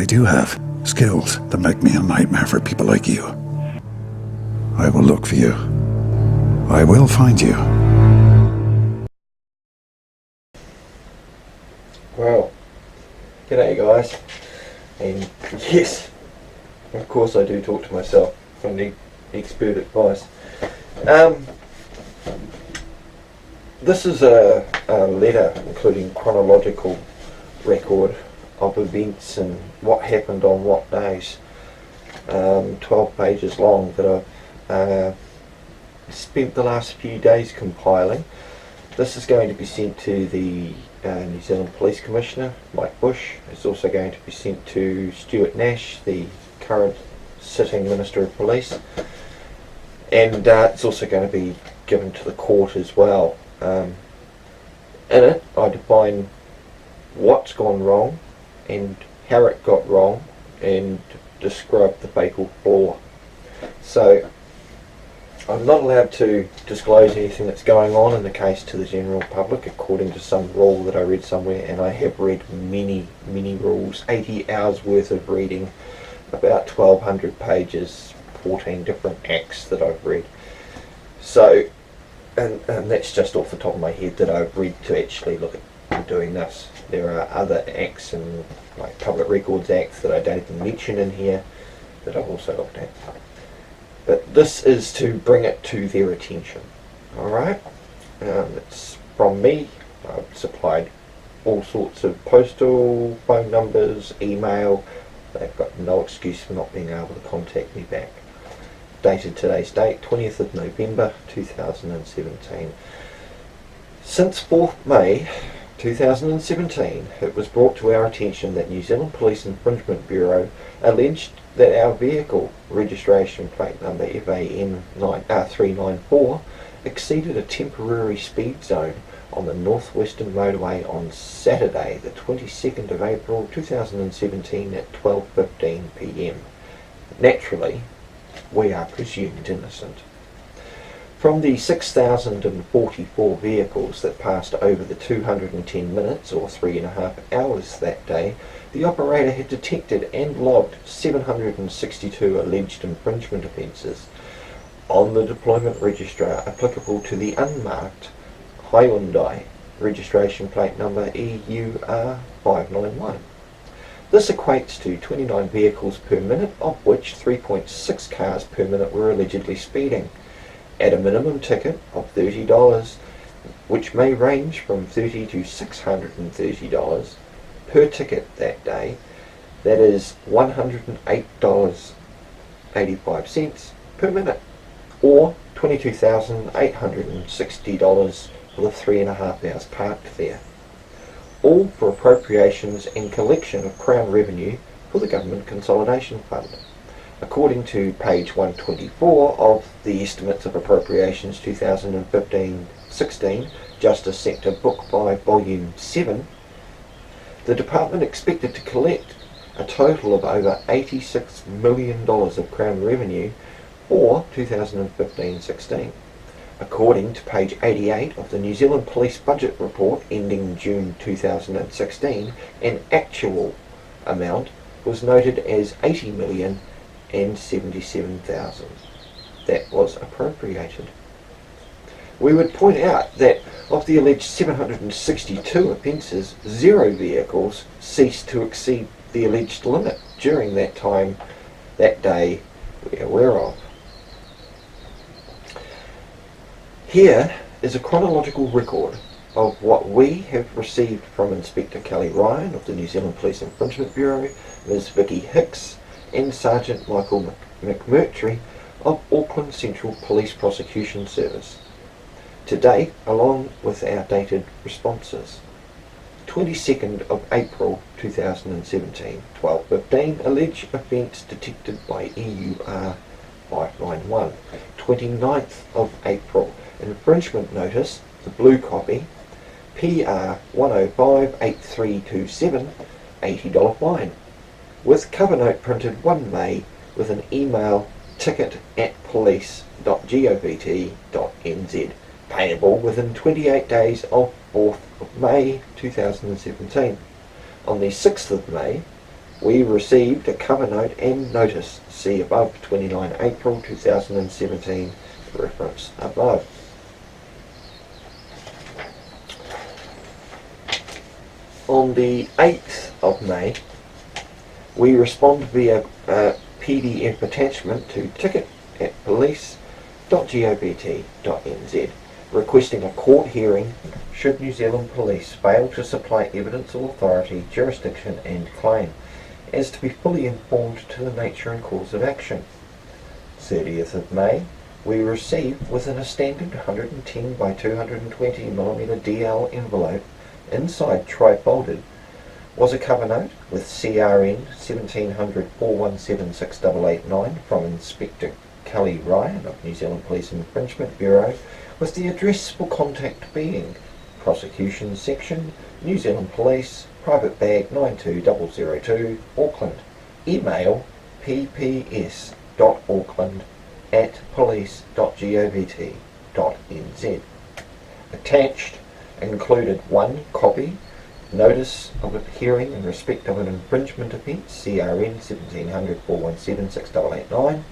I do have skills that make me a nightmare for people like you. I will look for you. I will find you. Well, g'day guys, and yes, of course I do talk to myself if I need expert advice. This is a letter including chronological record of events and what happened on what days, 12 pages long, that I've spent the last few days compiling. This is going to be sent to the New Zealand Police Commissioner, Mike Bush. It's also going to be sent to Stuart Nash, the current sitting Minister of Police, and it's also going to be given to the court as well. In it I define what's gone wrong and how it got wrong, and describe the fatal flaw. So I'm not allowed to disclose anything that's going on in the case to the general public according to some rule that I read somewhere, and I have read many rules, 80 hours worth of reading, about 1200 pages, 14 different acts that I've read. So, and that's just off the top of my head that I've read to actually look at doing this. There are other acts and like Public Records Acts that I don't even mention in here that I've also looked at. But this is to bring it to their attention. Alright? It's from me. I've supplied all sorts of postal, phone numbers, email. They've got no excuse for not being able to contact me back. Dated today's date, 20th of November 2017. Since 4th May 2017, it was brought to our attention that New Zealand Police Infringement Bureau alleged that our vehicle registration plate number FAN 394 exceeded a temporary speed zone on the northwestern motorway on Saturday the 22nd of April 2017 at 12:15 p.m. Naturally, we are presumed innocent. From the 6,044 vehicles that passed over the 210 minutes or 3.5 hours that day, the operator had detected and logged 762 alleged infringement offences on the deployment registrar applicable to the unmarked Hyundai registration plate number EUR591. This equates to 29 vehicles per minute, of which 3.6 cars per minute were allegedly speeding, at a minimum ticket of $30, which may range from $30 to $630 per ticket that day. That is $108.85 per minute, or $22,860 for the 3.5 hours parked there. All for appropriations and collection of Crown revenue for the Government Consolidation Fund. According to page 124 of the Estimates of Appropriations 2015-16, Justice Sector Book 5, Volume 7, the Department expected to collect a total of over $86 million of Crown revenue for 2015-16. According to page 88 of the New Zealand Police Budget Report ending June 2016, an actual amount was noted as $80,077,000 that was appropriated. We would point out that of the alleged 762 offences, 0 vehicles ceased to exceed the alleged limit during that time, that day we're aware of. Here is a chronological record of what we have received from Inspector Kelly Ryan of the New Zealand Police Infringement Bureau, Ms Vicky Hicks, and Sergeant Michael McMurtry of Auckland Central Police Prosecution Service. To date, along with our dated responses. 22nd of April 2017, 12:15, alleged offence detected by EUR591. 29th of April, infringement notice, the blue copy, PR 1058327, $80 fine, with cover note printed 1 May with an email ticket@police.govt.nz, payable within 28 days of 4th of May 2017. On the 6th of May, we received a cover note and notice. See above, 29 April 2017, reference above. On the 8th of May, we respond via PDF attachment to ticket@police.gov.nz requesting a court hearing should New Zealand Police fail to supply evidence of authority, jurisdiction and claim, as to be fully informed to the nature and cause of action. 30th of May, we received within a standard 110 by 220mm DL envelope, inside tri-folded, was a cover note with CRN 1700 417 6889 from Inspector Kelly Ryan of New Zealand Police Infringement Bureau, with the address for contact being Prosecution Section, New Zealand Police, Private Bag 92002, Auckland. Email pps.auckland@police.gov.nz. Attached included 1 copy notice of a hearing in respect of an infringement offence, CRN 1700 417 6889.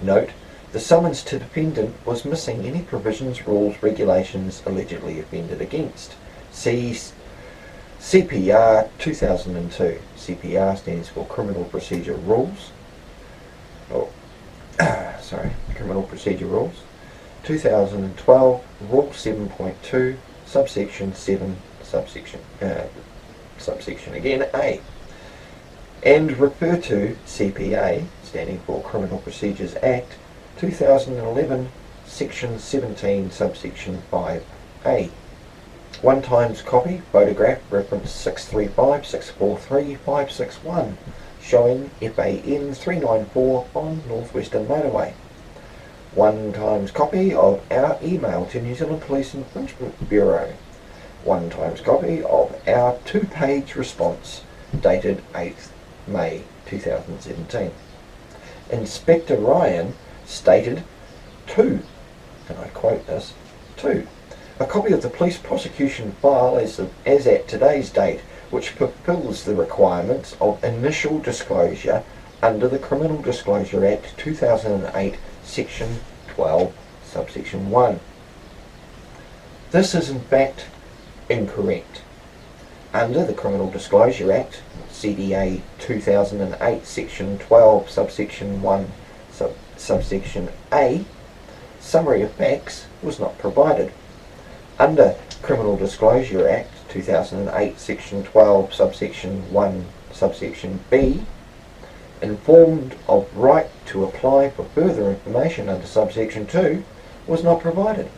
Note: the summons to defendant was missing any provisions, rules, regulations allegedly offended against. See CPR 2002. CPR stands for Criminal Procedure Rules. Criminal Procedure Rules. 2012 Rule 7.2, subsection 7, subsection again A, and refer to CPA, standing for Criminal Procedures Act 2011, section 17, subsection 5A. 1 times copy, photograph, reference 635-643-561, showing FAN 394 on Northwestern Motorway. 1 times copy of our email to New Zealand Police Infringement Bureau. 1 times copy of our 2-page response dated 8th May 2017. Inspector Ryan stated 2, and I quote this, 2. A copy of the police prosecution file as at today's date, which fulfills the requirements of initial disclosure under the Criminal Disclosure Act 2008, section 12, subsection 1. This is in fact incorrect. Under the Criminal Disclosure Act, CDA 2008, section 12, subsection 1, subsection A, summary of facts was not provided. Under Criminal Disclosure Act 2008, section 12, subsection 1, subsection B, informed of right to apply for further information under subsection 2 was not provided.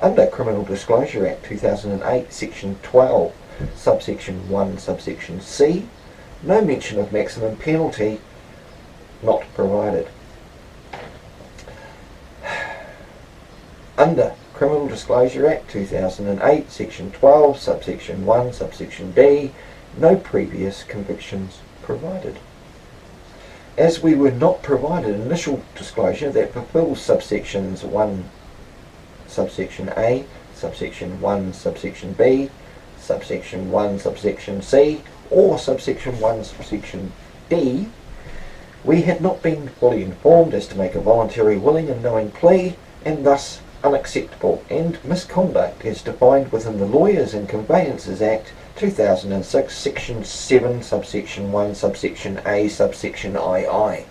Under Criminal Disclosure Act 2008, section 12, subsection 1, subsection C, no mention of maximum penalty not provided. Under Criminal Disclosure Act 2008, section 12, subsection 1, subsection D, no previous convictions provided. As we were not provided initial disclosure that fulfills subsections 1, subsection A, subsection 1, subsection B, subsection 1, subsection C, or subsection 1, subsection D, we had not been fully informed as to make a voluntary, willing and knowing plea, and thus unacceptable, and misconduct as defined within the Lawyers and Conveyancers Act 2006, section 7, subsection 1, subsection A, subsection II.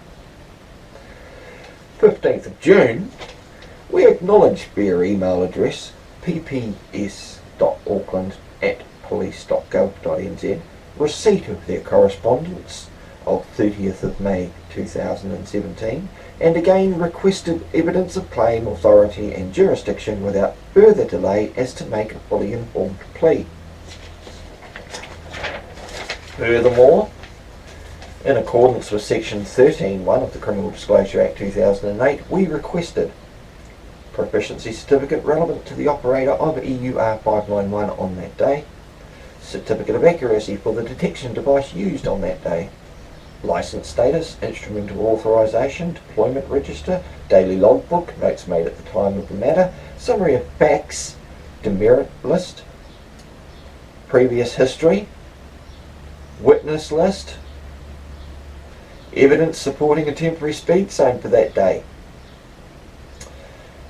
15th of June, we acknowledge via email address pps.auckland@police.gov.nz receipt of their correspondence of 30th of May 2017, and again requested evidence of claim, authority and jurisdiction without further delay as to make a fully informed plea. Furthermore, in accordance with section 13.1 of the Criminal Disclosure Act 2008, we requested proficiency certificate relevant to the operator of EUR 591 on that day, certificate of accuracy for the detection device used on that day, license status, instrumental authorization, deployment register, daily logbook, notes made at the time of the matter, summary of facts, demerit list, previous history, witness list, Evidence supporting a temporary speed sign for that day.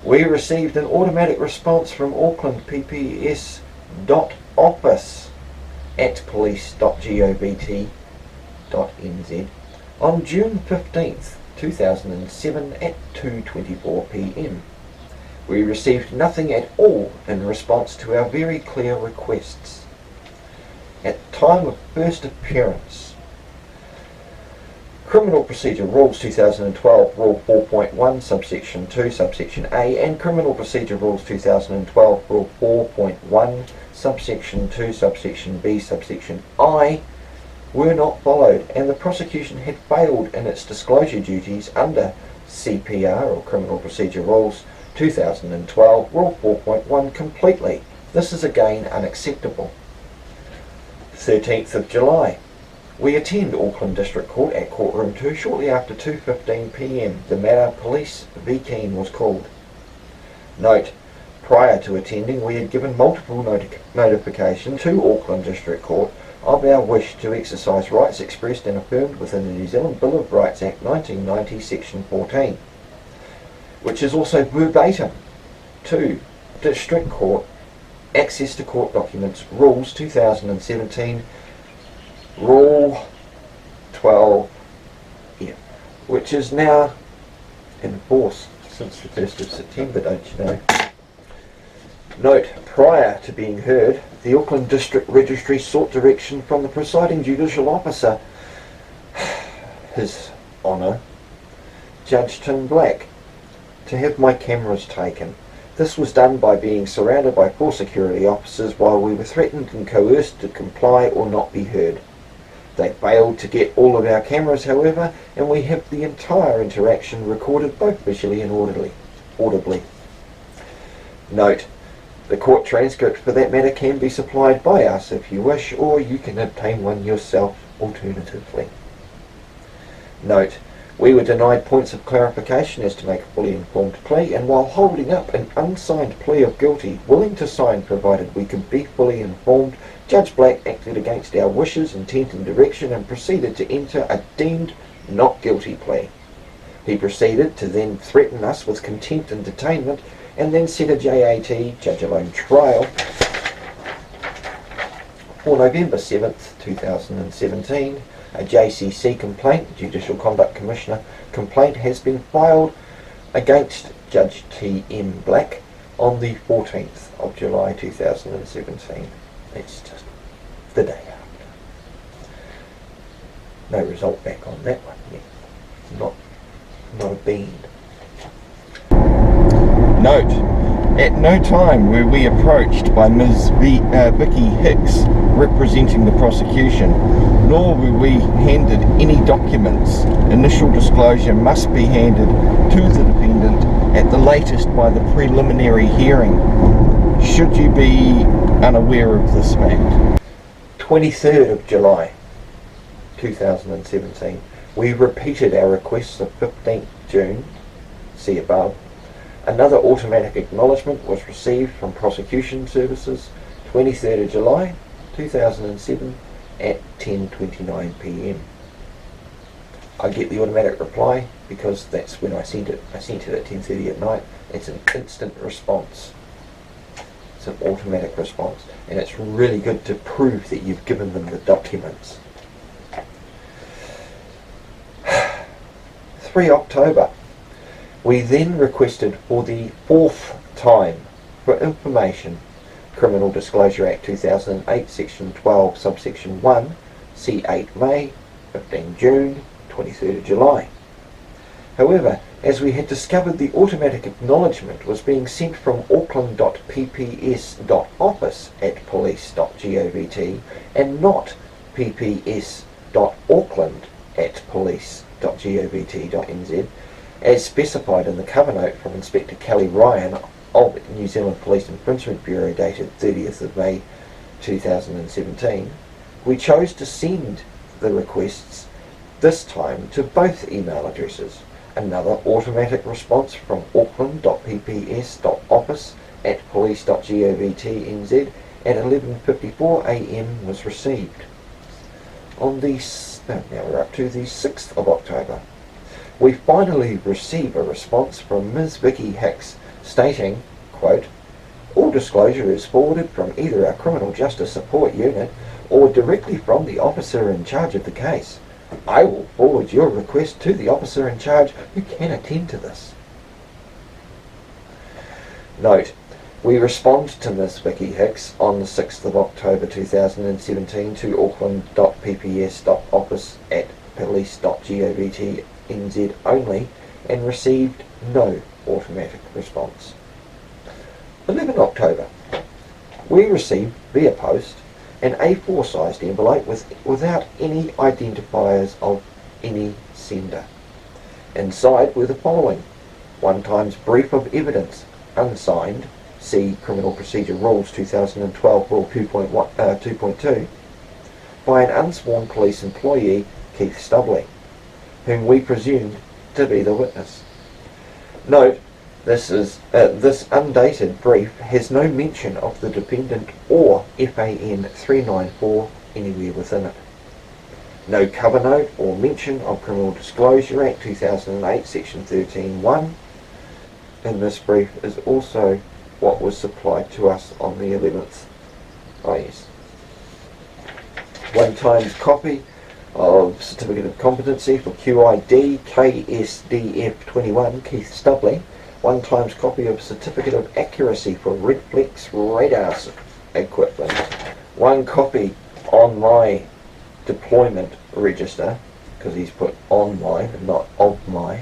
We received an automatic response from Auckland pps.office@police.govt.nz on June 15th, 2007 at 2:24 p.m. We received nothing at all in response to our very clear requests. At the time of first appearance, Criminal Procedure Rules 2012, Rule 4.1, subsection 2, subsection A, and Criminal Procedure Rules 2012, Rule 4.1, subsection 2, subsection B, subsection I, were not followed, and the prosecution had failed in its disclosure duties under CPR, or Criminal Procedure Rules 2012, Rule 4.1 completely. This is again unacceptable. 13th of July. We attend Auckland District Court at Courtroom 2 shortly after 2:15 p.m. The matter Police v Keane was called. Note, prior to attending we had given multiple notification to Auckland District Court of our wish to exercise rights expressed and affirmed within the New Zealand Bill of Rights Act 1990 Section 14, which is also verbatim to District Court Access to Court Documents Rules 2017 Rule 12, which is now in force since the 1st of September, don't you know? Note, prior to being heard, the Auckland District Registry sought direction from the presiding judicial officer, His Honour, Judge Tim Black, to have my cameras taken. This was done by being surrounded by 4 security officers while we were threatened and coerced to comply or not be heard. They failed to get all of our cameras, however, and we have the entire interaction recorded both visually and audibly. Note, the court transcript for that matter can be supplied by us if you wish, or you can obtain one yourself alternatively. Note, we were denied points of clarification as to make a fully informed plea, and while holding up an unsigned plea of guilty, willing to sign provided we could be fully informed, Judge Black acted against our wishes, intent and direction and proceeded to enter a deemed not guilty plea. He proceeded to then threaten us with contempt and detainment, and then set a JAT, Judge Alone, trial for November 7th, 2017. A JCC complaint, Judicial Conduct Commissioner complaint, has been filed against Judge T.M. Black on the 14th of July 2017. It's just the day after. No result back on that one yet. Not a bean. Note, at no time were we approached by Ms. Vicky Hicks representing the prosecution, nor were we handed any documents. Initial disclosure must be handed to the defendant at the latest by the preliminary hearing, should you be unaware of this fact. 23rd of July 2017. We repeated our requests of 15th June, see above. Another automatic acknowledgement was received from Prosecution Services 23rd of July 2007 at 10:29 p.m. I get the automatic reply because that's when I sent it. I sent it at 10:30 at night. It's an instant response. It's an automatic response, and it's really good to prove that you've given them the documents. 3 October. We then requested for the 4th time for information, Criminal Disclosure Act 2008, Section 12, subsection 1, C8 May, 15 June, 23rd of July. However, as we had discovered the automatic acknowledgement was being sent from auckland.pps.office@police.govt and not pps.auckland@police.govt.nz, as specified in the cover note from Inspector Kelly Ryan of New Zealand Police Infringement Bureau dated 30th of May 2017, we chose to send the requests this time to both email addresses. Another automatic response from auckland.pps.office@police.govt.nz at 11:54 a.m. was received. On the now we're up to the 6th of October. We finally receive a response from Ms. Vicky Hicks stating, quote, all disclosure is forwarded from either our Criminal Justice Support Unit or directly from the officer in charge of the case. I will forward your request to the officer in charge who can attend to this. Note, we respond to Ms. Vicky Hicks on the 6th of October 2017 to auckland.pps.office@police.govt.nz only and received no automatic response. 11 October. We received via post an A4 sized envelope without any identifiers of any sender. Inside were the following: 1 times brief of evidence, unsigned, see Criminal Procedure Rules 2012 Rule 2.2, by an unsworn police employee, Keith Stubley, whom we presumed to be the witness. Note, this undated brief has no mention of the defendant or FAN 394 anywhere within it. No cover note or mention of Criminal Disclosure Act 2008 Section 13(1). And this brief is also what was supplied to us on the 11th. Oh yes. 1 times copy of Certificate of Competency for QID KSDF 21 Keith Stubley. 1 times copy of Certificate of Accuracy for Redflex radar equipment. 1 copy on my deployment register, because he's put on my and not of my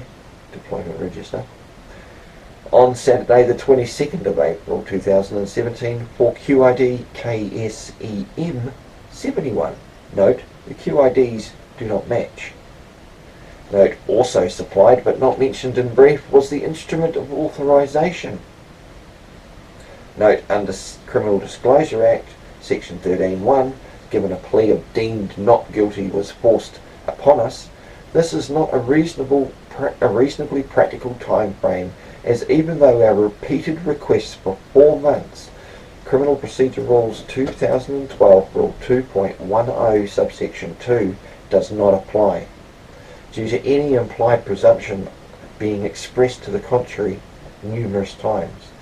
deployment register, on Saturday the 22nd of April 2017 for QID KSEM 71. Note, the QIDs do not match. Note, also supplied but not mentioned in brief was the instrument of authorization. Note, under Criminal Disclosure Act, Section 13(1, given a plea of deemed not guilty was forced upon us, this is not a reasonably practical time frame, as even though our repeated requests for 4 months, Criminal Procedure Rules 2012 Rule 2.10 subsection 2 does not apply, due to any implied presumption being expressed to the contrary numerous times.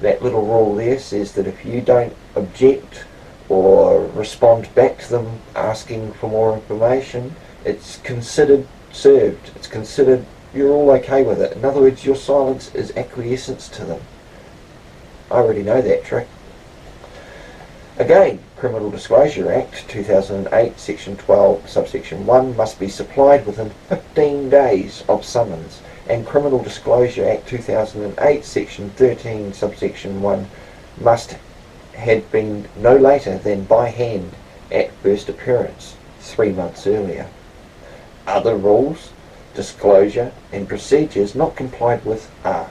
That little rule there says that if you don't object or respond back to them asking for more information, it's considered served. It's considered you're all okay with it. In other words, your silence is acquiescence to them. I already know that trick. Again, Criminal Disclosure Act 2008 Section 12 subsection 1 must be supplied within 15 days of summons, and Criminal Disclosure Act 2008 Section 13 subsection 1 must have been no later than by hand at first appearance 3 months earlier. Other rules, disclosure and procedures not complied with are: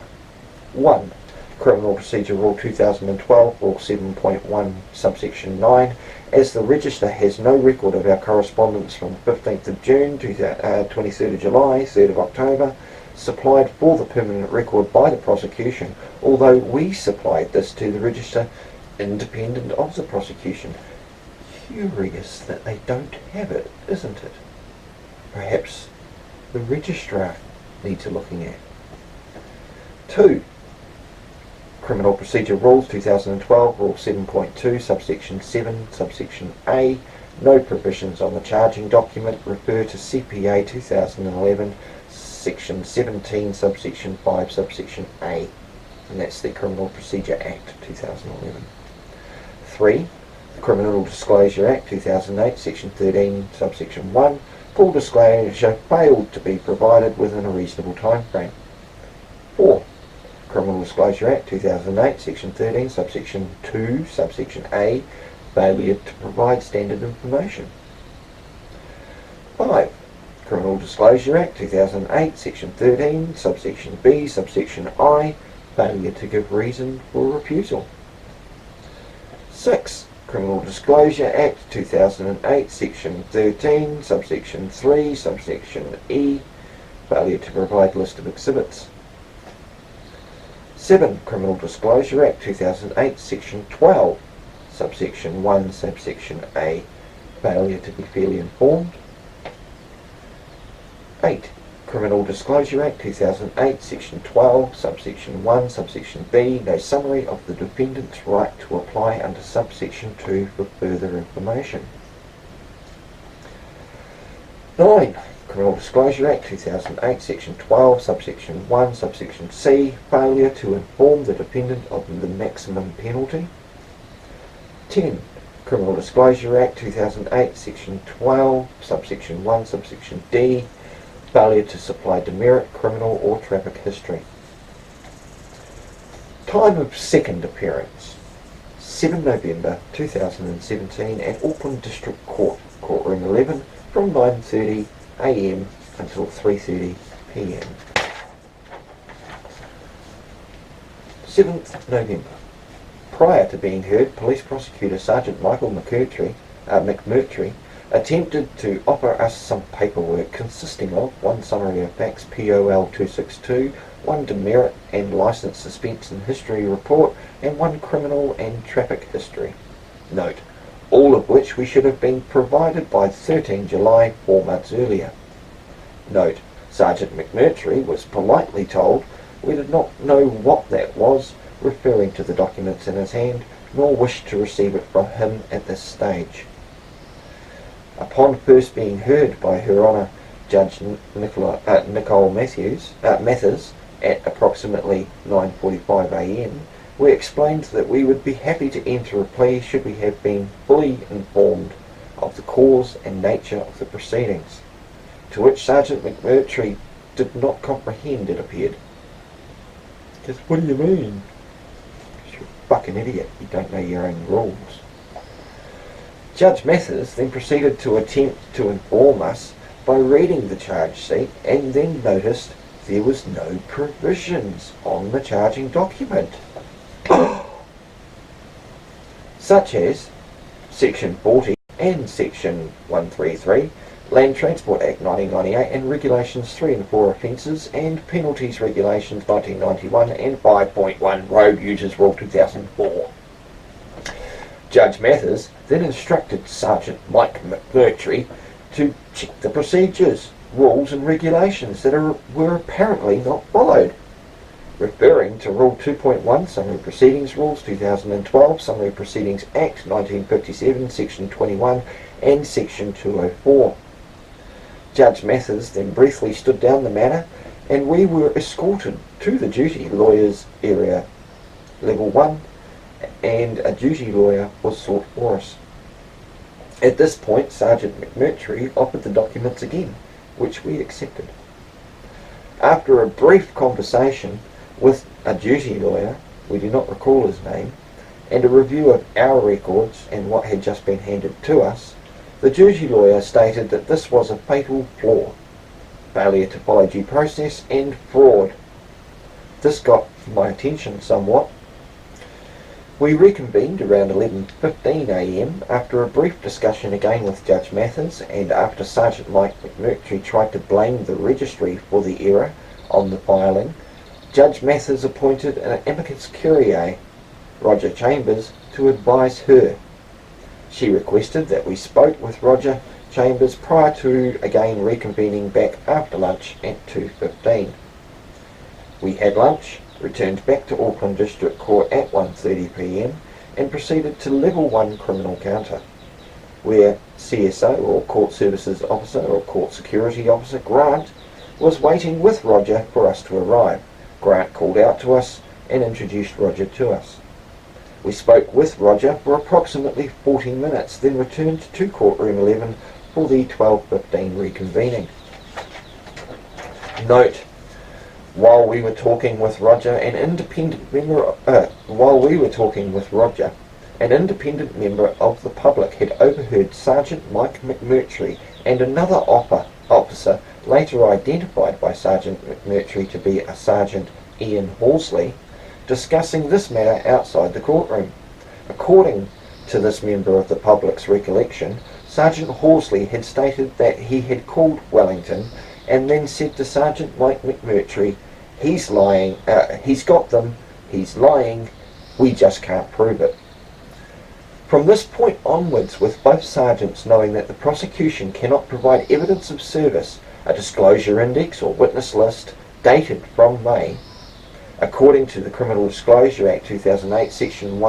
1. Criminal Procedure Rule 2012 Rule 7.1 subsection 9, as the register has no record of our correspondence from 15th of June, 23rd of July, 3rd of October, supplied for the permanent record by the prosecution, although we supplied this to the register independent of the prosecution. Curious that they don't have it, isn't it? Perhaps the registrar needs a looking at. 2. Criminal Procedure Rules 2012 Rule 7.2 subsection 7 subsection A, no provisions on the charging document refer to CPA 2011 section 17 subsection 5 subsection A, and that's the Criminal Procedure Act 2011. 3. The Criminal Disclosure Act 2008 section 13 subsection 1, full disclosure failed to be provided within a reasonable time frame. 4. Criminal Disclosure Act 2008 Section 13 subsection 2 subsection A, failure to provide standard information. 5. Criminal Disclosure Act 2008 Section 13 subsection B subsection I, failure to give reason for refusal. 6. Criminal Disclosure Act 2008 Section 13 subsection 3 subsection E, failure to provide list of exhibits. 7. Criminal Disclosure Act 2008 Section 12 subsection 1 subsection A, failure to be fairly informed. 8. Criminal Disclosure Act 2008, Section 12, Subsection 1, Subsection B, no summary of the defendant's right to apply under Subsection 2 for further information. 9. Criminal Disclosure Act 2008, Section 12, Subsection 1, Subsection C, failure to inform the defendant of the maximum penalty. 10. Criminal Disclosure Act 2008, Section 12, Subsection 1, Subsection D, failure to supply demerit, criminal or traffic history. Time of second appearance: 7 November 2017 at Auckland District Court, Courtroom 11, from 9:30 a.m. until 3:30 p.m. 7th November. Prior to being heard, Police Prosecutor Sergeant Michael McMurtry attempted to offer us some paperwork consisting of 1 summary of facts POL 262, 1 demerit and licence suspense and history report, and 1 criminal and traffic history. Note, all of which we should have been provided by 13 July, 4 months earlier. Note, Sergeant McMurtry was politely told we did not know what that was, referring to the documents in his hand, nor wished to receive it from him at this stage. Upon first being heard by Her Honour Judge Nicole Mathers at approximately 9:45 a.m, we explained that we would be happy to enter a plea should we have been fully informed of the cause and nature of the proceedings, to which Sergeant McMurtry did not comprehend, it appeared. Because what do you mean? You're a fucking idiot, you don't know your own rules. Judge Mathers then proceeded to attempt to inform us by reading the charge sheet and then noticed there was no provisions on the charging document. Such as Section 40 and Section 133, Land Transport Act 1998 and Regulations 3 and 4 offences, and Penalties Regulations 1991 and 5.1 Road Users Rule 2004. Judge Mathers then instructed Sergeant Mike McMurtry to check the procedures, rules and regulations that were apparently not followed, referring to Rule 2.1 Summary Proceedings Rules 2012, Summary Proceedings Act 1957, Section 21 and Section 204. Judge Mathers then briefly stood down the matter and we were escorted to the duty lawyers area level 1 and a duty lawyer was sought for us. At this point, Sergeant McMurtry offered the documents again, which we accepted. After a brief conversation with a duty lawyer, we do not recall his name, and a review of our records and what had just been handed to us, the duty lawyer stated that this was a fatal flaw, failure to follow due process and fraud. This got my attention somewhat. We reconvened around 11:15 a.m. after a brief discussion again with Judge Mathers, and after Sergeant Mike McMurtry tried to blame the registry for the error on the filing, Judge Mathers appointed an amicus curiae, Roger Chambers, to advise her. She requested that we spoke with Roger Chambers prior to again reconvening back after lunch at 2:15. We had lunch, returned back to Auckland District Court at 1:30 p.m. and proceeded to Level 1 criminal counter, where CSO or Court Services Officer or Court Security Officer Grant was waiting with Roger for us to arrive. Grant called out to us and introduced Roger to us. We spoke with Roger for approximately 40 minutes, then returned to Courtroom 11 for the 12:15 reconvening. Note, while we were talking with Roger, an independent member of the public had overheard Sergeant Mike McMurtry and another officer, later identified by Sergeant McMurtry to be a Sergeant Ian Horsley, discussing this matter outside the courtroom. According to this member of the public's recollection, Sergeant Horsley had stated that he had called Wellington and then said to Sergeant Mike McMurtry, "He's lying, he's got them, he's lying, we just can't prove it." From this point onwards, with both sergeants knowing that the prosecution cannot provide evidence of service a disclosure index or witness list dated from May. According to the Criminal Disclosure Act 2008, Section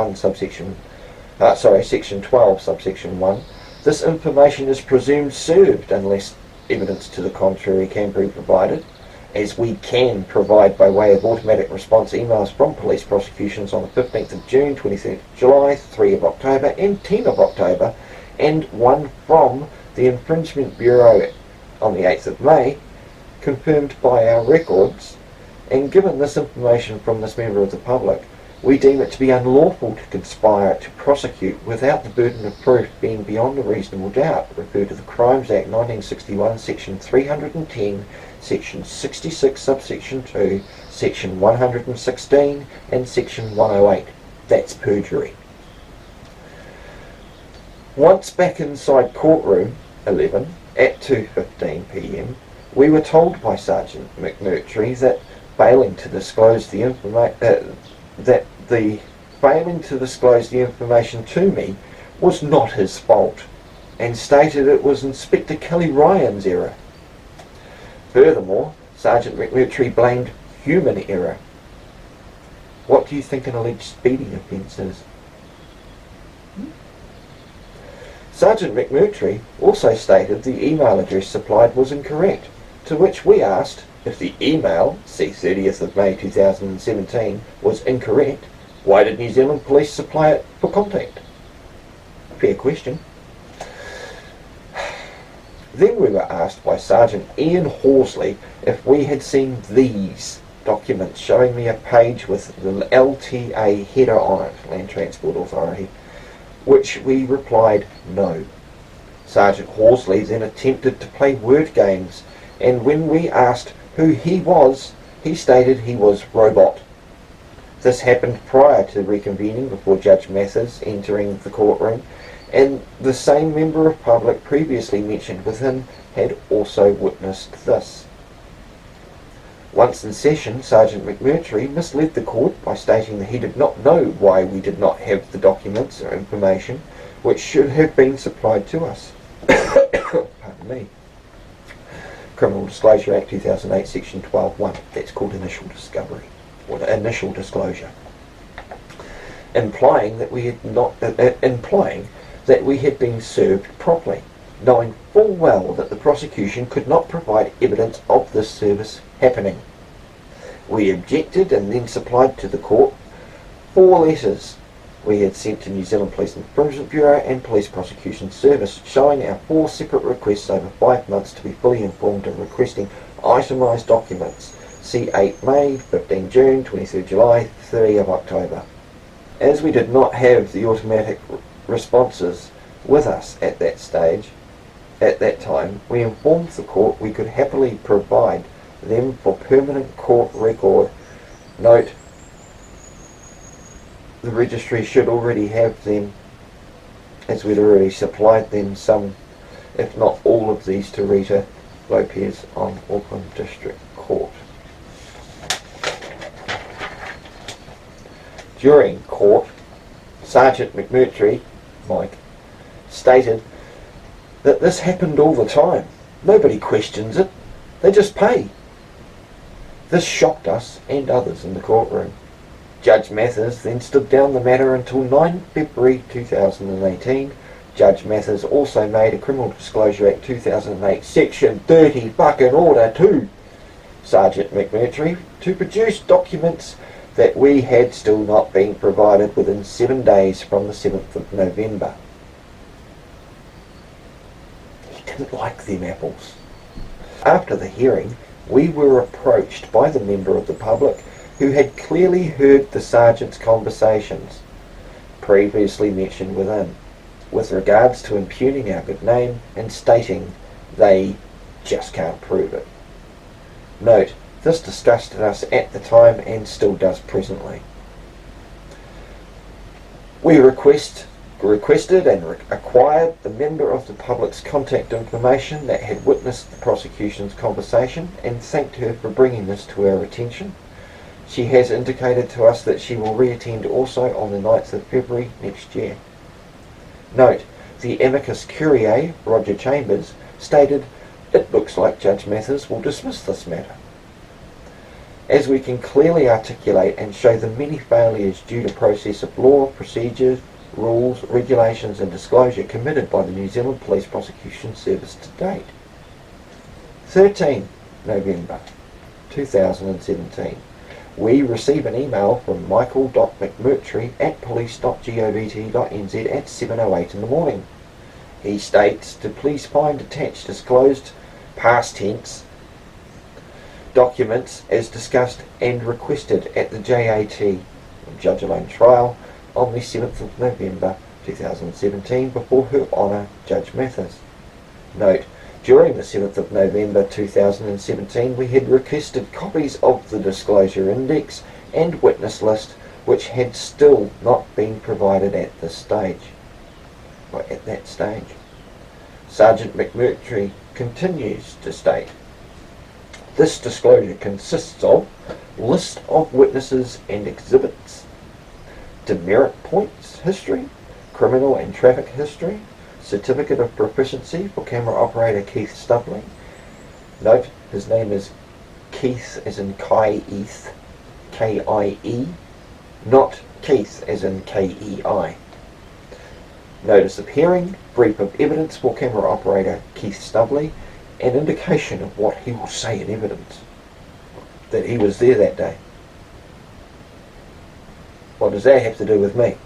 12, subsection 1, this information is presumed served unless evidence to the contrary can be provided, as we can provide by way of automatic response emails from police prosecutions on the 15th of June, 23rd of July, 3 of October and 10 of October, and one from the Infringement Bureau on the 8th of May, confirmed by our records. And given this information from this member of the public, we deem it to be unlawful to conspire to prosecute without the burden of proof being beyond a reasonable doubt. Refer to the Crimes Act 1961, Section 310, Section 66, subsection 2, Section 116 and Section 108. That's perjury. Once back inside courtroom 11 at 2:15 p.m, we were told by Sergeant McMurtry that failing to disclose the information to me was not his fault, and stated it was Inspector Kelly Ryan's error. Furthermore, Sergeant McMurtry blamed human error. What do you think an alleged speeding offence is? Sergeant McMurtry also stated the email address supplied was incorrect, to which we asked if the email, see 30th of May 2017, was incorrect, why did New Zealand Police supply it for contact? Fair question. Then we were asked by Sergeant Ian Horsley if we had seen these documents, showing me a page with the LTA header on it, Land Transport Authority, which we replied no. Sergeant Horsley then attempted to play word games, and when we asked who he was, he stated he was Robot. This happened prior to reconvening before Judge Mathers entering the courtroom, and the same member of public previously mentioned with him had also witnessed this. Once in session, Sergeant McMurtry misled the court by stating that he did not know why we did not have the documents or information which should have been supplied to us. Pardon me. Criminal Disclosure Act 2008, Section 12.1. That's called initial discovery, or initial disclosure. Implying that we had been served properly, knowing full well that the prosecution could not provide evidence of this service happening. We objected and then supplied to the court 4 letters we had sent to New Zealand Police Infringement Bureau and Police Prosecution Service, showing our 4 separate requests over 5 months to be fully informed and requesting itemised documents. See 8 May, 15 June, 23 July, 30 of October. As we did not have the automatic responses with us at that stage, at that time, we informed the court we could happily provide them for permanent court record. Note, the registry should already have them, as we'd already supplied them some, if not all of these, to Rita Lopez on Auckland District Court. During court, Sergeant McMurtry, Mike, stated that this happened all the time. Nobody questions it. They just pay. This shocked us and others in the courtroom. Judge Mathers then stood down the matter until 9 February 2018. Judge Mathers also made a Criminal Disclosure Act 2008 Section 30 fucking order to Sergeant McMurtry to produce documents that we had still not been provided within 7 days from the 7th of November. He didn't like them apples. After the hearing, we were approached by the member of the public who had clearly heard the sergeant's conversations previously mentioned within, with regards to impugning our good name and stating they just can't prove it. Note, this disgusted us at the time and still does presently. We requested and acquired the member of the public's contact information that had witnessed the prosecution's conversation and thanked her for bringing this to our attention. She has indicated to us that she will reattend also on the 9th of February next year. Note, the amicus curiae, Roger Chambers, stated it looks like Judge Mathers will dismiss this matter, as we can clearly articulate and show the many failures due to process of law, procedures, rules, regulations and disclosure committed by the New Zealand Police Prosecution Service to date. 13 November 2017. We receive an email from michael.mcmurtry@police.govt.nz at 7:08 in the morning. He states to please find attached disclosed past tense documents as discussed and requested at the JAT Judge Alone trial on the 7th of November 2017 before Her Honour Judge Mathers. Note, during the 7th of November 2017 we had requested copies of the disclosure index and witness list which had still not been provided at this stage. Or at that stage. Sergeant McMurtry continues to state, this disclosure consists of list of witnesses and exhibits, demerit points history, criminal and traffic history, certificate of proficiency for camera operator Keith Stubley. Note, his name is Keith as in Kai-Eith, K-I-E, not Keith as in K-E-I. Notice of hearing, brief of evidence for camera operator Keith Stubley, an indication of what he will say in evidence, that he was there that day. What does that have to do with me?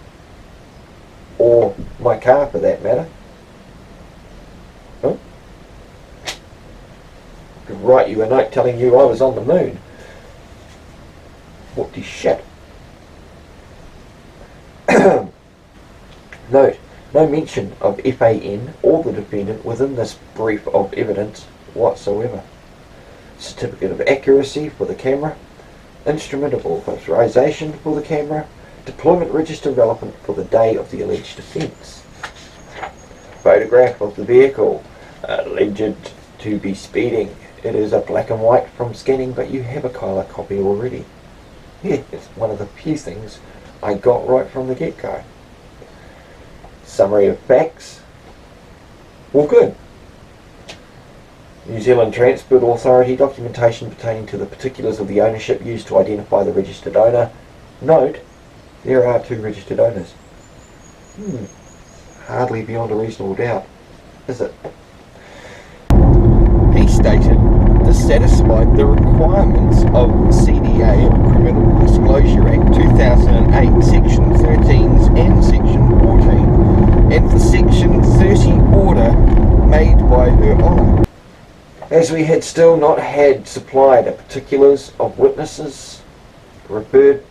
Or my car for that matter? Huh? I could write you a note telling you I was on the moon. What the shit? Note, no mention of FAN or the defendant within this brief of evidence whatsoever. Certificate of accuracy for the camera, instrument of authorization for the camera, deployment register relevant for the day of the alleged offence. Photograph of the vehicle, alleged to be speeding. It is a black and white from scanning, but you have a colour copy already. Yeah, it's one of the few things I got right from the get-go. Summary of facts. All good. New Zealand Transport Authority documentation pertaining to the particulars of the ownership used to identify the registered owner. Note, there are 2 registered owners. Hardly beyond a reasonable doubt, is it? He stated this satisfied the requirements of CDA or Criminal Disclosure Act 2008, Section 13 and Section 14, and the Section 30 order made by Her Honour, as we had still not had supplied the particulars of witnesses referred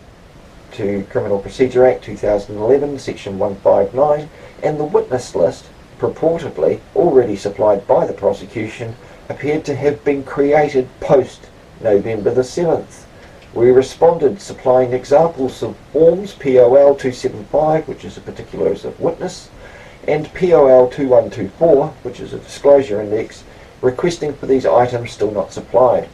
to Criminal Procedure Act 2011, Section 159, and the witness list, purportedly already supplied by the prosecution, appeared to have been created post November the 7th. We responded supplying examples of forms POL 275, which is a particulars of witness, and POL 2124, which is a disclosure index, requesting for these items still not supplied.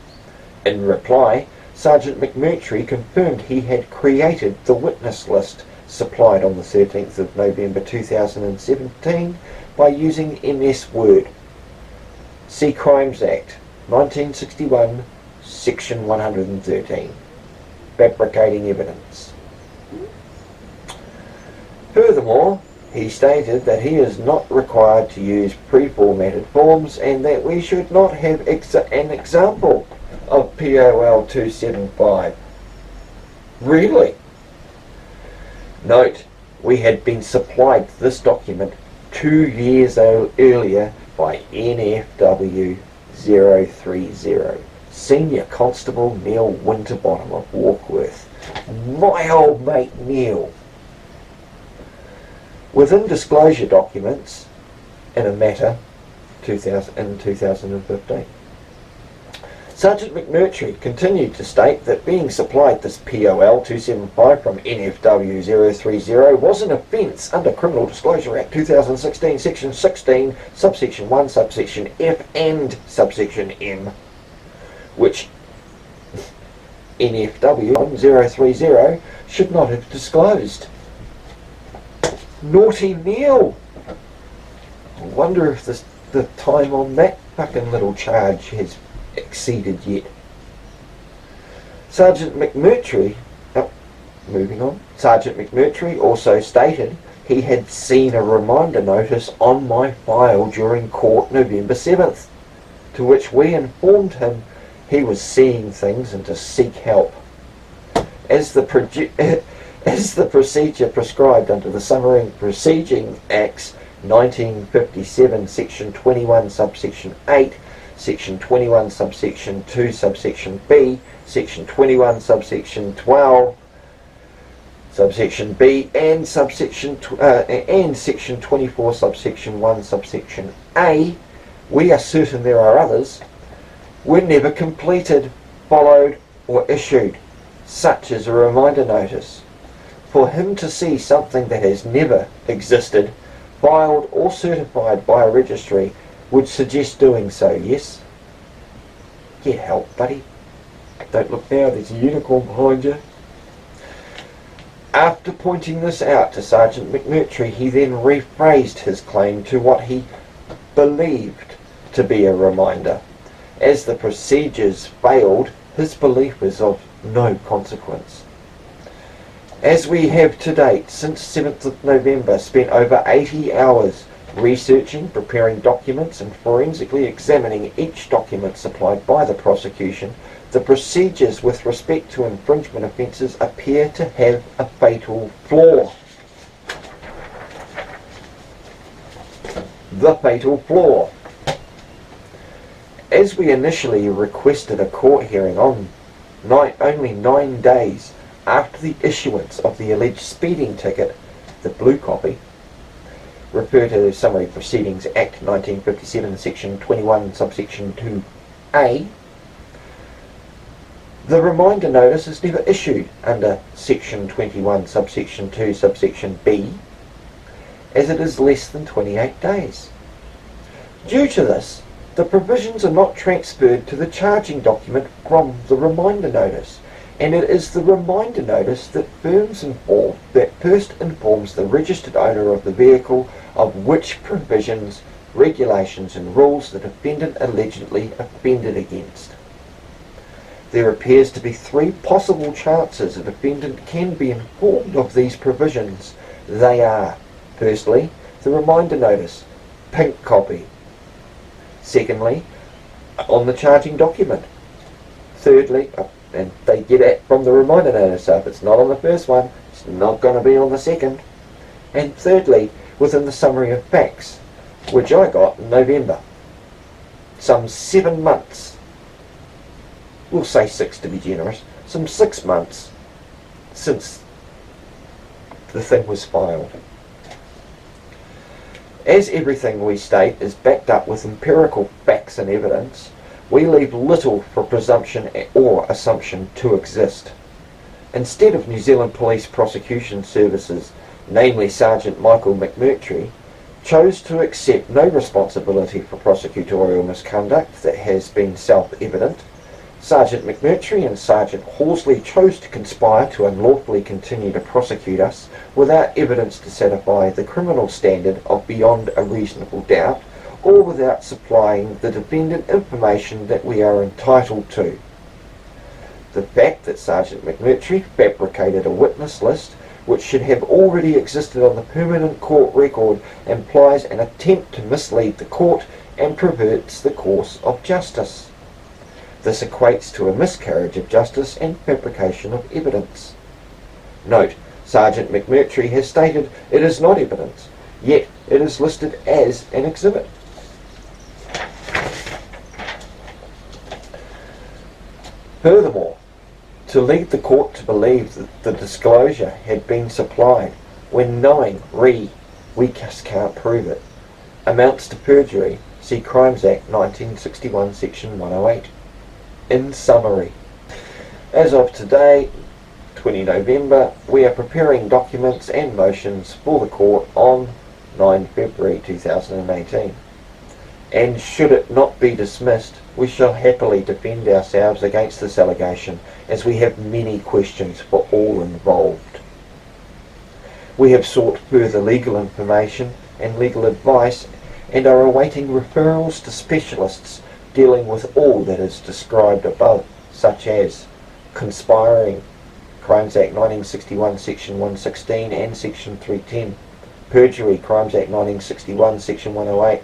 In reply, Sergeant McMurtry confirmed he had created the witness list supplied on the 13th of November 2017 by using MS Word. See Crimes Act 1961, Section 113. Fabricating evidence. Furthermore, he stated that he is not required to use pre-formatted forms and that we should not have an example of POL 275. Really? Note, we had been supplied this document 2 years earlier by NFW 030, Senior Constable Neil Winterbottom of Warkworth. My old mate Neil. Within disclosure documents in a matter in 2015. Sergeant McMurtry continued to state that being supplied this POL 275 from NFW 030 was an offence under Criminal Disclosure Act 2016, Section 16, subsection 1, subsection F and subsection M, which NFW 030 should not have disclosed. Naughty Neil! I wonder if the time on that fucking little charge has exceeded yet. Sergeant McMurtry, moving on, Sergeant McMurtry also stated he had seen a reminder notice on my file during court November 7th, to which we informed him he was seeing things and to seek help. As the procedure prescribed under the Summary Proceeding Acts 1957, Section 21, Subsection 8, Section 21, Subsection 2, Subsection B, Section 21, Subsection 12, Subsection B, and Section 24, Subsection 1, Subsection A, we are certain there are others, were never completed, followed, or issued, such as a reminder notice. For him to see something that has never existed, filed or certified by a registry, would suggest doing so, yes? Get help, buddy. Don't look now, there's a unicorn behind you. After pointing this out to Sergeant McMurtry, he then rephrased his claim to what he believed to be a reminder. As the procedures failed, his belief was of no consequence. As we have to date, since 7th of November, spent over 80 hours researching, preparing documents and forensically examining each document supplied by the prosecution, the procedures with respect to infringement offences appear to have a fatal flaw. The fatal flaw. As we initially requested a court hearing on only 9 days after the issuance of the alleged speeding ticket, the blue copy, refer to the Summary Proceedings Act 1957, Section 21, Subsection 2A, the reminder notice is never issued under Section 21, Subsection 2, Subsection B, as it is less than 28 days. Due to this, the provisions are not transferred to the charging document from the reminder notice, and it is the reminder notice that first informs the registered owner of the vehicle of which provisions, regulations and rules the defendant allegedly offended against. There appears to be 3 possible chances a defendant can be informed of these provisions. They are, firstly, the reminder notice, pink copy. Secondly, on the charging document. Thirdly, and they get it from the reminder notice, so if it's not on the first one, it's not going to be on the second. And thirdly, within the summary of facts, which I got in November. Some 7 months, we'll say 6 to be generous, some 6 months since the thing was filed. As everything we state is backed up with empirical facts and evidence, we leave little for presumption or assumption to exist. Instead of New Zealand Police Prosecution Services, namely Sergeant Michael McMurtry, chose to accept no responsibility for prosecutorial misconduct that has been self-evident, Sergeant McMurtry and Sergeant Horsley chose to conspire to unlawfully continue to prosecute us without evidence to satisfy the criminal standard of beyond a reasonable doubt, or without supplying the defendant information that we are entitled to. The fact that Sergeant McMurtry fabricated a witness list which should have already existed on the permanent court record implies an attempt to mislead the court and perverts the course of justice. This equates to a miscarriage of justice and fabrication of evidence. Note, Sergeant McMurtry has stated it is not evidence, yet it is listed as an exhibit. Furthermore, to lead the court to believe that the disclosure had been supplied when knowing we just can't prove it, amounts to perjury. See Crimes Act 1961, Section 108. In summary, as of today, 20 November, we are preparing documents and motions for the court on 9 February 2018. And should it not be dismissed, we shall happily defend ourselves against this allegation, as we have many questions for all involved. We have sought further legal information and legal advice, and are awaiting referrals to specialists dealing with all that is described above, such as conspiring, Crimes Act 1961 Section 116 and Section 310, perjury, Crimes Act 1961 Section 108,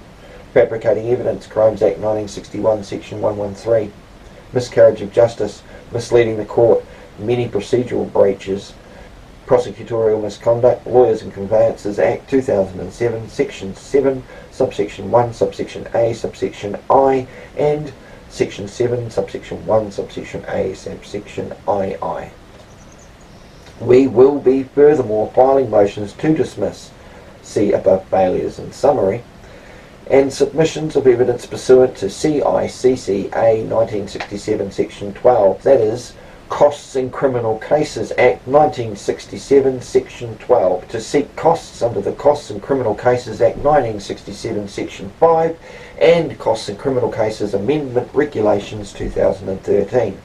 fabricating evidence, Crimes Act 1961 Section 113, miscarriage of justice, misleading the court, many procedural breaches, prosecutorial misconduct, Lawyers and Conveyances Act 2007, Section 7, subsection 1, subsection A, subsection I, and Section 7, subsection 1, subsection A, subsection II. We will be furthermore filing motions to dismiss, see above failures in summary, and submissions of evidence pursuant to CICCA 1967 Section 12, that is, Costs in Criminal Cases Act 1967 Section 12, to seek costs under the Costs in Criminal Cases Act 1967 Section 5 and Costs in Criminal Cases Amendment Regulations 2013.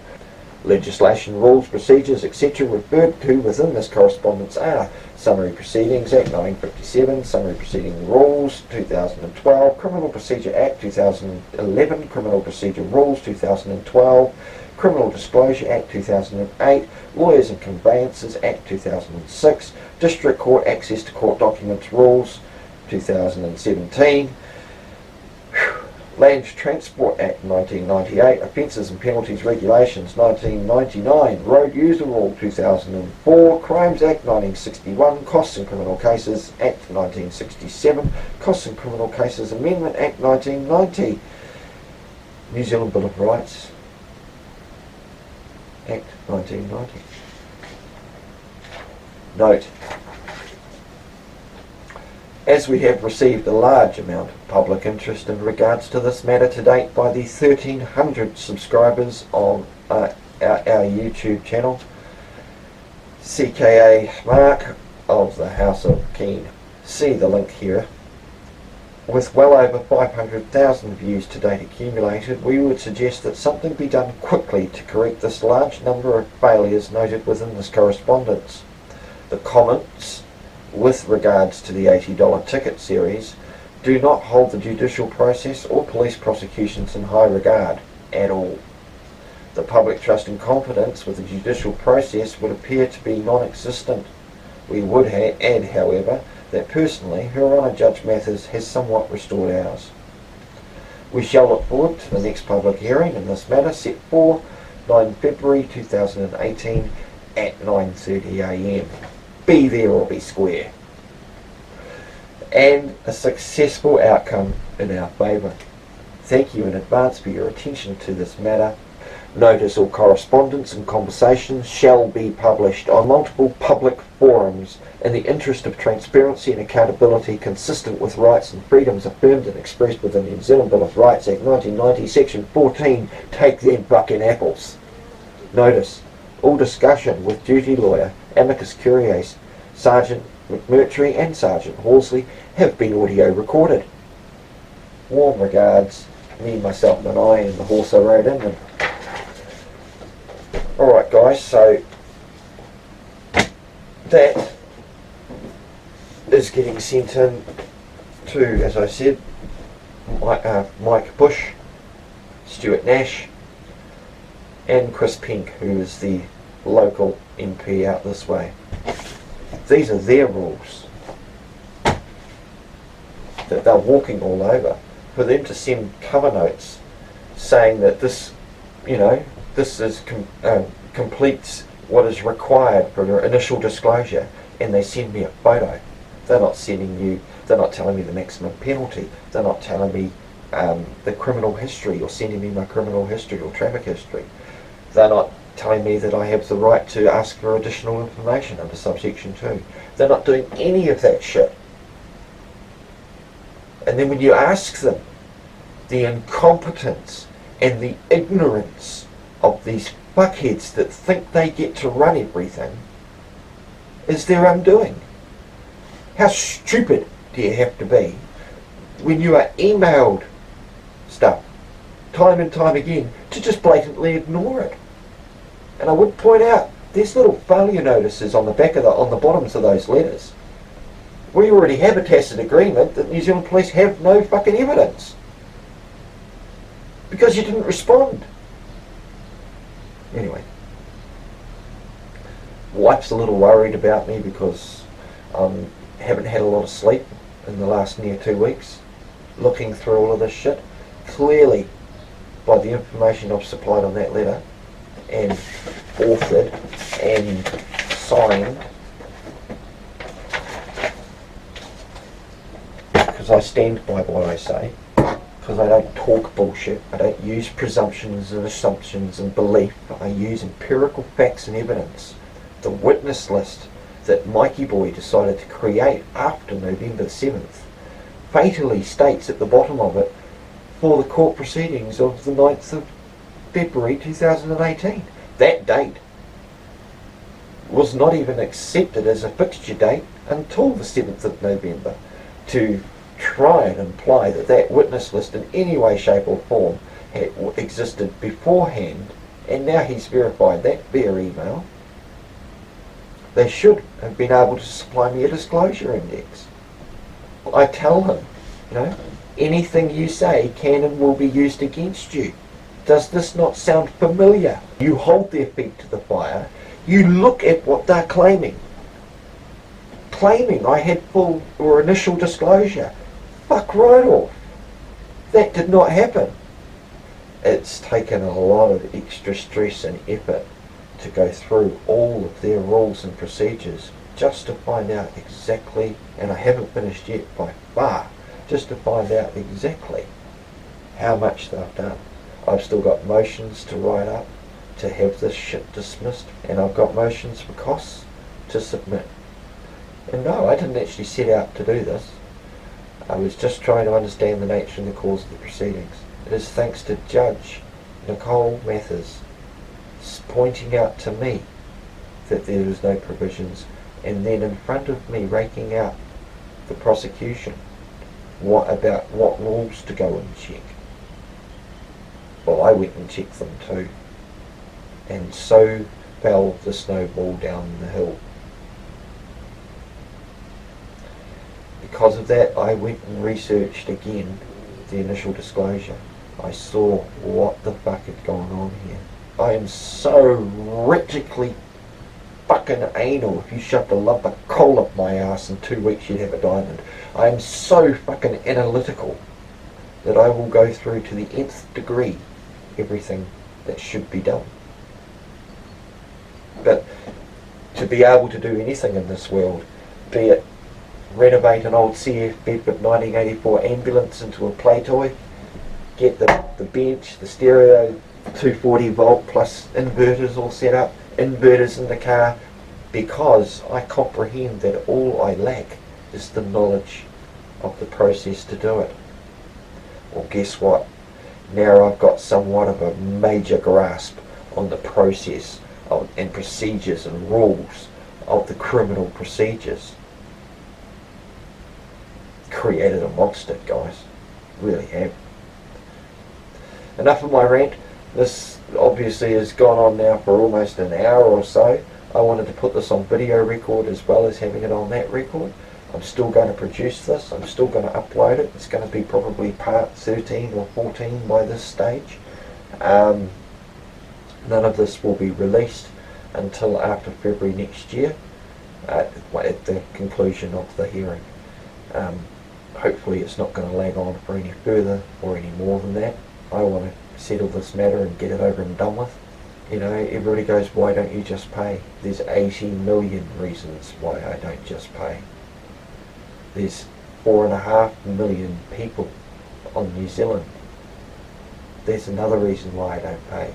Legislation, rules, procedures, etc. referred to within this correspondence are Summary Proceedings Act 1957, Summary Proceeding Rules 2012, Criminal Procedure Act 2011, Criminal Procedure Rules 2012, Criminal Disclosure Act 2008, Lawyers and Conveyances Act 2006, District Court Access to Court Documents Rules 2017, Land Transport Act 1998, Offences and Penalties Regulations 1999, Road User Rule 2004, Crimes Act 1961, Costs in Criminal Cases Act 1967, Costs in Criminal Cases Amendment Act 1990, New Zealand Bill of Rights Act 1990. Note, as we have received a large amount of public interest in regards to this matter to date by the 1,300 subscribers on our YouTube channel, CKA Mark of the House of Keene. See the link here. With well over 500,000 views to date accumulated, we would suggest that something be done quickly to correct this large number of failures noted within this correspondence. The comments with regards to the $80 ticket series do not hold the judicial process or police prosecutions in high regard at all. The public trust and confidence with the judicial process would appear to be non-existent. We would add, however, that personally Her Honour Judge Mathers has somewhat restored ours. We shall look forward to the next public hearing in this matter set for 9 February 2018 at 9:30 AM. Be there or be square. And a successful outcome in our favour. Thank you in advance for your attention to this matter. Notice all correspondence and conversations shall be published on multiple public forums in the interest of transparency and accountability consistent with rights and freedoms affirmed and expressed within the New Zealand Bill of Rights Act 1990 Section 14. Take them fucking apples. Notice all discussion with duty lawyer, amicus curiae, Sergeant McMurtry and Sergeant Horsley have been audio recorded. Warm regards, me, myself and I and the horse I rode in. And alright guys, so that is getting sent in to, as I said, Mike Bush, Stuart Nash and Chris Penk, who is the local MP out this way. These are their rules that they're walking all over. For them to send cover notes saying that this, this is completes what is required for their initial disclosure, and they send me a photo. They're not telling me the maximum penalty. They're not telling me the criminal history, or sending me my criminal history or traffic history. They're not telling me that I have the right to ask for additional information under subsection 2. They're not doing any of that shit. And then when you ask them, the incompetence and the ignorance of these fuckheads that think they get to run everything is their undoing. How stupid do you have to be when you are emailed stuff time and time again to just blatantly ignore it? And I would point out, there's little failure notices on the back of on the bottoms of those letters. We already have a tacit agreement that New Zealand police have no fucking evidence. Because you didn't respond. Anyway. Wife's a little worried about me because I haven't had a lot of sleep in the last near 2 weeks. Looking through all of this shit. Clearly, by the information I've supplied on that letter, and authored, and signed, because I stand by what I say, because I don't talk bullshit, I don't use presumptions and assumptions and belief, I use empirical facts and evidence. The witness list that Mikey Boy decided to create after November 7th fatally states at the bottom of it, for the court proceedings of the 9th of February 2018. That date was not even accepted as a fixture date until the 7th of November, to try and imply that that witness list in any way, shape or form had existed beforehand, and now he's verified that via email. They should have been able to supply me a disclosure index. I tell him, you know, anything you say can and will be used against you. Does this not sound familiar? You hold their feet to the fire. You look at what they're claiming. Claiming I had full or initial disclosure. Fuck right off. That did not happen. It's taken a lot of extra stress and effort to go through all of their rules and procedures just to find out exactly, and I haven't finished yet by far, just to find out exactly how much they've done. I've still got motions to write up to have this shit dismissed, and I've got motions for costs to submit. And no, I didn't actually set out to do this. I was just trying to understand the nature and the cause of the proceedings. It is thanks to Judge Nicole Mathers pointing out to me that there was no provisions, and then in front of me raking out the prosecution about what rules to go and check. Well, I went and checked them too, and so fell the snowball down the hill. Because of that, I went and researched again the initial disclosure. I saw what the fuck had gone on here. I am so wretchedly fucking anal. If you shoved a lump of coal up my ass in 2 weeks, you'd have a diamond. I am so fucking analytical that I will go through to the nth degree everything that should be done. But to be able to do anything in this world, be it renovate an old CF Bedford 1984 ambulance into a play toy, get the bench, the stereo, 240 volt plus inverters all set up, inverters in the car, because I comprehend that all I lack is the knowledge of the process to do it. Well, guess what? Now I've got somewhat of a major grasp on the process and procedures and rules of the criminal procedures. Created amongst it, guys. Really have. Enough of my rant. This obviously has gone on now for almost an hour or so. I wanted to put this on video record as well as having it on that record. I'm still going to produce this. I'm still going to upload it. It's going to be probably part 13 or 14 by this stage. None of this will be released until after February next year, at the conclusion of the hearing. Hopefully it's not going to lag on for any further or any more than that. I want to settle this matter and get it over and done with. You know, everybody goes, why don't you just pay? There's 80 million reasons why I don't just pay. There's 4.5 million people on New Zealand. There's another reason why I don't pay.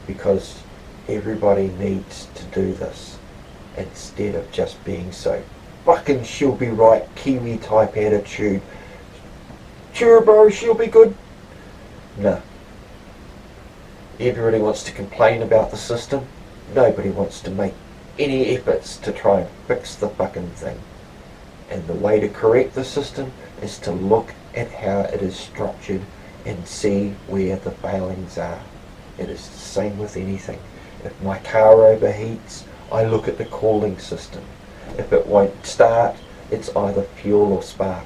Because everybody needs to do this instead of just being so fucking she'll be right Kiwi type attitude. Sure bro, she'll be good. No. Everybody wants to complain about the system. Nobody wants to make any efforts to try and fix the fucking thing. And the way to correct the system is to look at how it is structured and see where the failings are. It is the same with anything. If my car overheats, I look at the cooling system. If it won't start, it's either fuel or spark.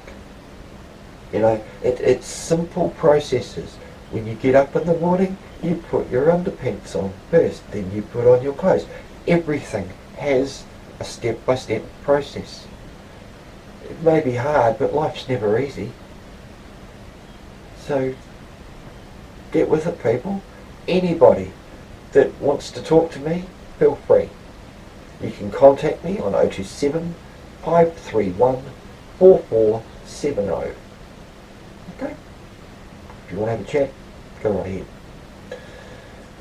You know, it's simple processes. When you get up in the morning, you put your underpants on first, then you put on your clothes. Everything has a step-by-step process. It may be hard, but life's never easy. So, get with it, people. Anybody that wants to talk to me, feel free. You can contact me on 027 531 4470. Okay? If you want to have a chat, go right ahead.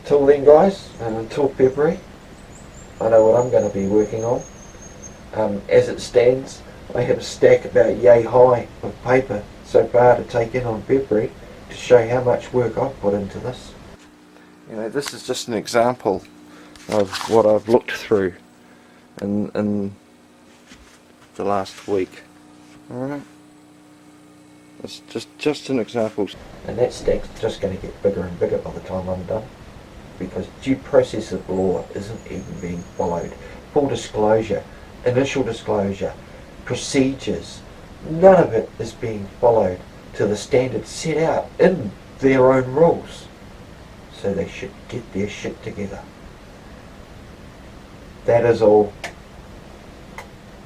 Till then, guys, until February, I know what I'm going to be working on. As it stands, I have a stack about yay high of paper so far to take in on February to show how much work I've put into this. You know, this is just an example of what I've looked through in the last week. Alright? It's just an example. And that stack's just going to get bigger and bigger by the time I'm done, because due process of law isn't even being followed. Full disclosure, initial disclosure, procedures, none of it is being followed to the standards set out in their own rules. So they should get their shit together. That is all.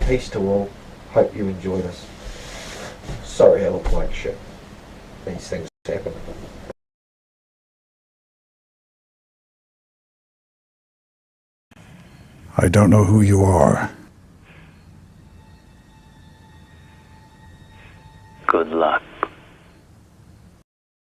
Peace to all. Hope you enjoy this. Sorry I look like shit. These things happen. I don't know who you are. Good luck.